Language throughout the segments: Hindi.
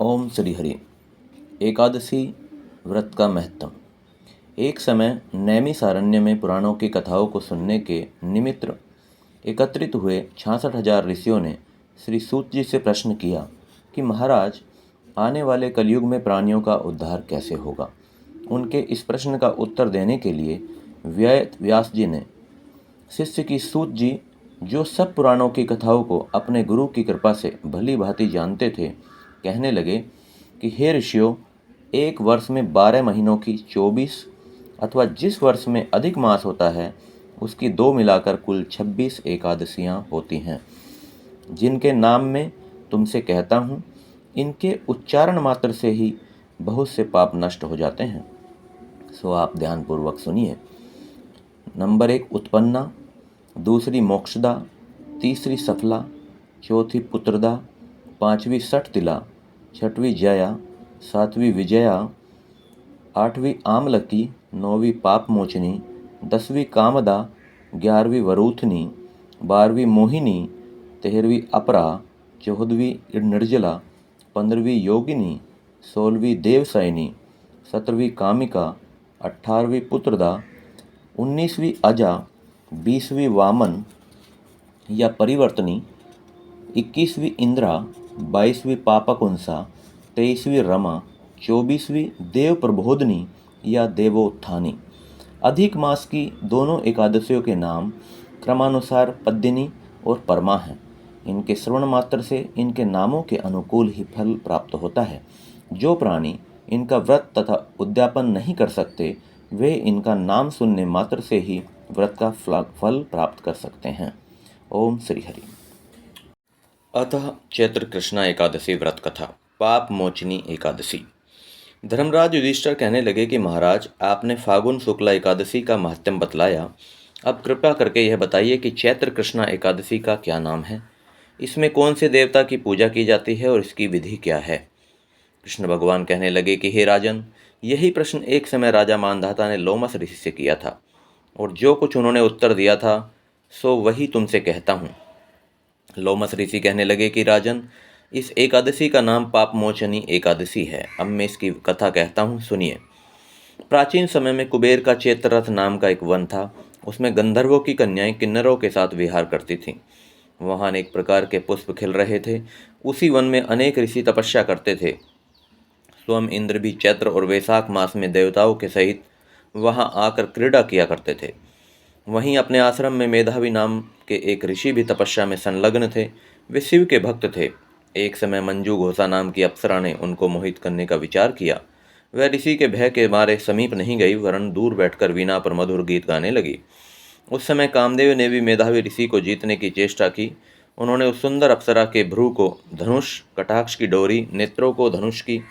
ओम श्री हरि। एकादशी व्रत का महत्व। एक समय नैमिषारण्य में पुराणों की कथाओं को सुनने के निमित्त एकत्रित हुए 66,000 ऋषियों ने श्री सूत जी से प्रश्न किया कि महाराज, आने वाले कलयुग में प्राणियों का उद्धार कैसे होगा। उनके इस प्रश्न का उत्तर देने के लिए व्यास जी ने शिष्य की सूत जी, जो सब पुराणों की कथाओं को अपने गुरु की कृपा से भली भांति जानते थे, कहने लगे कि हे ऋषियों, एक वर्ष में 12 महीनों की 24 अथवा जिस वर्ष में अधिक मास होता है उसकी 2 मिलाकर कुल 26 एकादशियाँ होती हैं, जिनके नाम में तुमसे कहता हूँ। इनके उच्चारण मात्र से ही बहुत से पाप नष्ट हो जाते हैं। सो आप ध्यानपूर्वक सुनिए। नंबर 1 उत्पन्ना, दूसरी मोक्षदा, तीसरी सफला, चौथी पुत्रदा, पांचवी सठतिला, छठवीं जया, सातवीं विजया, आठवीं आमलकी, नौवीं पापमोचनी, 10वीं कामदा, 11वीं वरूथनी, 12वीं मोहिनी, 13वीं अपरा, 14वीं निर्जला, 15वीं योगिनी, 16वीं देवसैनी, 17वीं कामिका, 18वीं पुत्रदा, 19वीं अजा, 20वीं वामन या परिवर्तनी, 21वीं इंद्रा, 22वीं पापकुंसा, 23वीं रमा, 24वीं देव प्रबोधनी या देवोत्थानी। अधिक मास की दोनों एकादशियों के नाम क्रमानुसार पद्मिनी और परमा हैं। इनके श्रवण मात्र से इनके नामों के अनुकूल ही फल प्राप्त होता है। जो प्राणी इनका व्रत तथा उद्यापन नहीं कर सकते, वे इनका नाम सुनने मात्र से ही व्रत का फल प्राप्त कर सकते हैं। ओम श्री हरि। अतः चैत्र कृष्णा एकादशी व्रत कथा। पाप मोचनी एकादशी। धर्मराज युधिष्ठिर कहने लगे कि महाराज, आपने फागुन शुक्ला एकादशी का महत्व बतलाया। अब कृपया करके यह बताइए कि चैत्र कृष्णा एकादशी का क्या नाम है, इसमें कौन से देवता की पूजा की जाती है और इसकी विधि क्या है। कृष्ण भगवान कहने लगे कि हे राजन, यही प्रश्न एक समय राजा मानधाता ने लोमस ऋषि से किया था, और जो कुछ उन्होंने उत्तर दिया था सो वही तुमसे कहता हूँ। लोमस ऋषि कहने लगे कि राजन, इस एकादशी का नाम पाप मोचनी एकादशी है। अब मैं इसकी कथा कहता हूँ, सुनिए। प्राचीन समय में कुबेर का चैत्ररथ नाम का एक वन था। उसमें गंधर्वों की कन्याएं किन्नरों के साथ विहार करती थीं। वहाँ अनेक प्रकार के पुष्प खिल रहे थे। उसी वन में अनेक ऋषि तपस्या करते थे। स्वयं इंद्र भी चैत्र और वैशाख मास में देवताओं के सहित वहाँ आकर क्रीड़ा किया करते थे। वहीं अपने आश्रम में मेधावी नाम के एक ऋषि भी तपस्या में संलग्न थे। वे शिव के भक्त थे। एक समय मंजू घोषा नाम की अप्सरा ने उनको मोहित करने का विचार किया। वह ऋषि के भय के मारे समीप नहीं गई, वरन दूर बैठकर वीणा पर मधुर गीत गाने लगी। उस समय कामदेव ने भी मेधावी ऋषि को जीतने की चेष्टा की। उन्होंने उस सुंदर अप्सरा के भ्रू को धनुष, कटाक्ष की डोरी, नेत्रों को धनुष की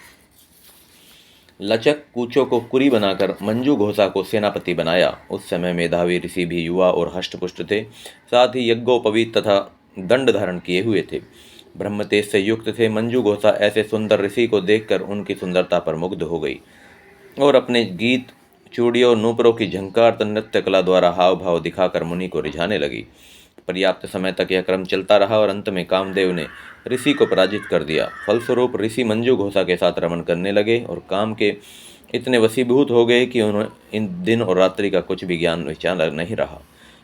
लचक, कूचों को कुरी बनाकर मंजू घोषा को सेनापति बनाया। उस समय मेधावी ऋषि भी युवा और हष्टपुष्ट थे, साथ ही यज्ञोपवीत तथा दंड धारण किए हुए थे। ब्रह्म तेज से युक्त थे। मंजू घोषा ऐसे सुंदर ऋषि को देखकर उनकी सुंदरता पर मुग्ध हो गई और अपने गीत, चूड़ियों और नूपुरों की झंकार नृत्य कला द्वारा हाव भाव दिखाकर मुनि को रिझाने लगी। पर्याप्त समय तक यह क्रम चलता रहा और अंत में कामदेव ने ऋषि को पराजित कर दिया। फलस्वरूप ऋषि मंजू घोषा के साथ रमण करने लगे और काम के इतने वशीभूत हो गए कि उन्हें इन दिन और रात्रि का कुछ भी ज्ञान विचार नहीं रहा।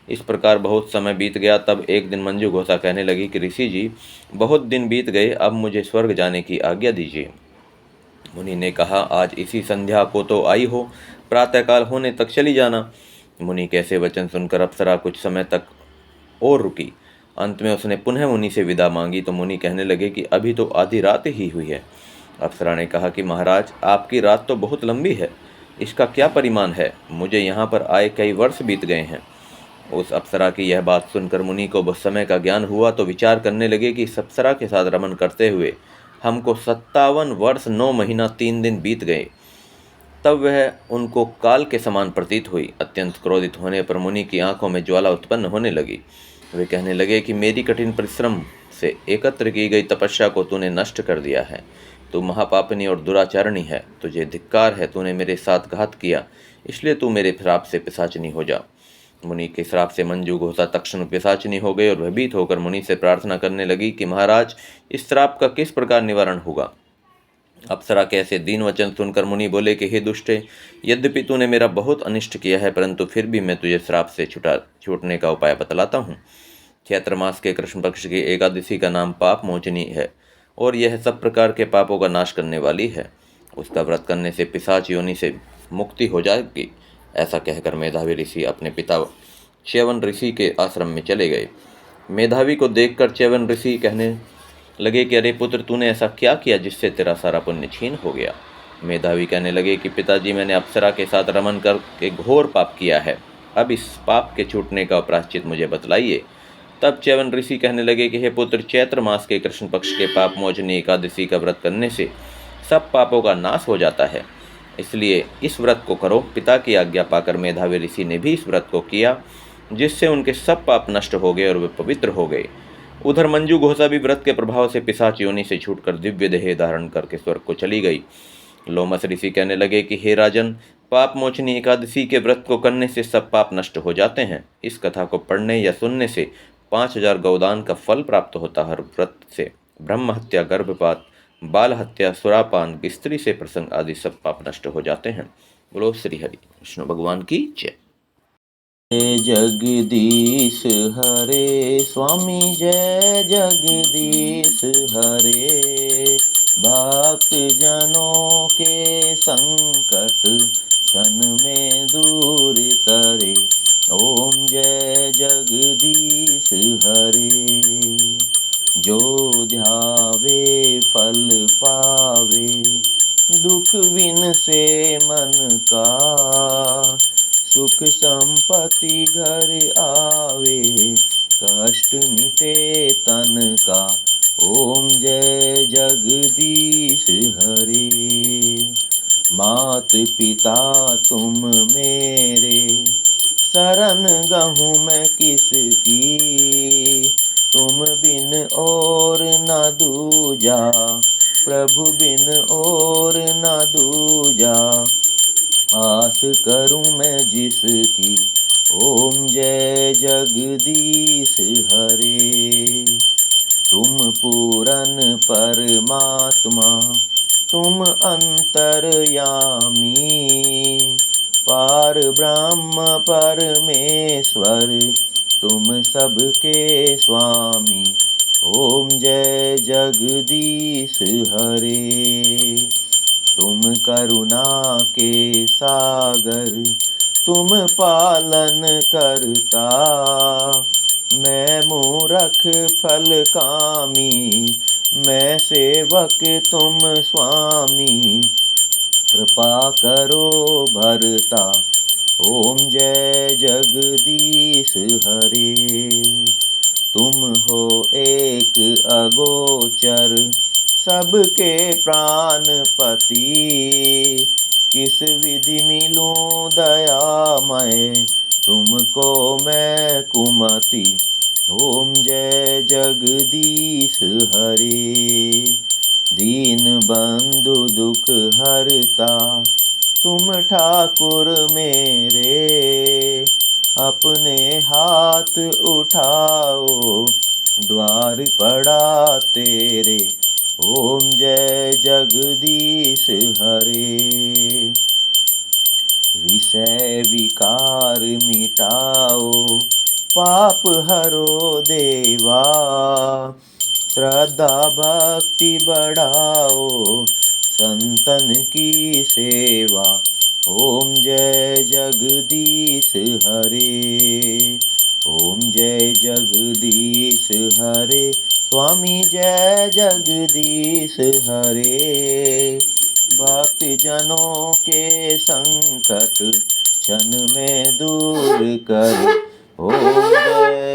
इस प्रकार बहुत समय बीत गया। तब एक दिन मंजू घोषा कहने लगी कि ऋषि जी, बहुत दिन बीत गए, अब मुझे स्वर्ग जाने की आज्ञा दीजिए। मुनि ने कहा, आज इसी संध्या को तो आई हो, प्रातःकाल होने तक चली जाना। मुनि कैसे वचन सुनकर अप्सरा कुछ समय तक और रुकी। अंत में उसने पुनः मुनि से विदा मांगी तो मुनि कहने लगे कि अभी तो आधी रात ही हुई है। अप्सरा ने कहा कि महाराज, आपकी रात तो बहुत लंबी है, इसका क्या परिमाण है। मुझे यहाँ पर आए कई वर्ष बीत गए हैं। उस अप्सरा की यह बात सुनकर मुनि को बहुत समय का ज्ञान हुआ तो विचार करने लगे कि इस अप्सरा के साथ रमन करते हुए हमको 57 वर्ष 9 महीना 3 दिन बीत गए। तब वह उनको काल के समान प्रतीत हुई। अत्यंत क्रोधित होने पर मुनि की आंखों में ज्वाला उत्पन्न होने लगी। वे कहने लगे कि मेरी कठिन परिश्रम से एकत्र की गई तपस्या को तूने नष्ट कर दिया है। तू महापापनी और दुराचारणी है। तुझे धिक्कार है, तूने मेरे साथ घात किया, इसलिए तू मेरे श्राप से पिशाचिनी हो जा। मुनि के श्राप से मंजू घोषा तक्षण पिशाचिनी हो गई और भयभीत होकर मुनि से प्रार्थना करने लगी कि महाराज, इस श्राप का किस प्रकार निवारण होगा। अप्सरा के ऐसे दीन वचन सुनकर मुनि बोले कि हे दुष्टे, यद्यपि तूने मेरा बहुत अनिष्ट किया है, परंतु फिर भी मैं तुझे श्राप से छूटने का उपाय बतलाता हूँ। चैत्र मास के कृष्ण पक्ष की एकादशी का नाम पाप मोचनी है और यह सब प्रकार के पापों का नाश करने वाली है। उसका व्रत करने से पिशाच योनि से मुक्ति हो जाएगी। ऐसा कहकर मेधावी ऋषि अपने पिता च्यवन ऋषि के आश्रम में चले गए। मेधावी को देखकर च्यवन ऋषि कहने लगे कि अरे पुत्र, तूने ऐसा क्या किया जिससे तेरा सारा पुण्य छीन हो गया। मेधावी कहने लगे कि पिताजी, मैंने अप्सरा के साथ रमन कर के घोर पाप किया है। अब इस पाप के छूटने का प्रायश्चित मुझे बतलाइए। तब च्यवन ऋषि कहने लगे कि हे पुत्र, चैत्र मास के कृष्ण पक्ष के पाप मोचनी एकादशी का व्रत करने से सब पापों का नाश हो जाता है, इसलिए इस व्रत को करो। पिता की आज्ञा पाकर मेधावी ऋषि ने भी इस व्रत को किया, जिससे उनके सब पाप नष्ट हो गए और वे पवित्र हो गए। उधर मंजू घोषा भी व्रत के प्रभाव से पिशाच योनि से छूटकर दिव्य देह धारण करके स्वर्ग को चली गई। लोमस ऋषि कहने लगे कि हे राजन, पाप मोचनी एकादशी के व्रत को करने से सब पाप नष्ट हो जाते हैं। इस कथा को पढ़ने या सुनने से 5000 गौदान का फल प्राप्त होता है। व्रत से ब्रह्म हत्या, गर्भपात, बाल हत्या, सुरापान, स्त्री से प्रसंग आदि सब पाप नष्ट हो जाते हैं। बोलो श्री हरि विष्णु भगवान की जय। जगदीश हरे स्वामी, जय जगदीश हरे। भक्त जनों के संकट क्षण में दूर करे। ओम जय जगदीश हरे। जो ध्यावे फल पावे, दुख विन से मन का। सुख संपत्ति घर आवे, कष्ट मिटे तन का। ओम जय जगदीश हरे। मात पिता तुम मेरे, शरण गहूँ मैं किसकी। तुम बिन और न दूजा, प्रभु बिन और न दूजा। आस करूं मैं जिसकी। ओम जय जगदीश हरे। तुम पूरन परमात्मा, तुम अंतर्यामी। पार ब्रह्म परमेश्वर, तुम सबके स्वामी। ओम जय जगदीश हरे। तुम करुणा के सागर, तुम पालन करता। मैं मूरख फल कामी, मैं सेवक तुम स्वामी। कृपा करो भरता। ओम जय जगदीश हरे। तुम हो एक अगोचर, सबके प्राणपति। किस विधि मिलूं दयामय, तुमको मैं कुमति। ओम जय जगदीश हरे। दीन बंधु दुख हरता, तुम ठाकुर मेरे। अपने हाथ उठाओ, द्वार पड़ा तेरे। ओम जय जगदीश हरे। विषय विकार मिटाओ, पाप हरो देवा। श्रद्धा भक्ति बढ़ाओ, संतन की सेवा। ओम जय जगदीश हरे। ओम जय जगदीश हरे। स्वामी जय जगदीश हरे। भक्त जनों के संकट क्षण में दूर कर। ओम जय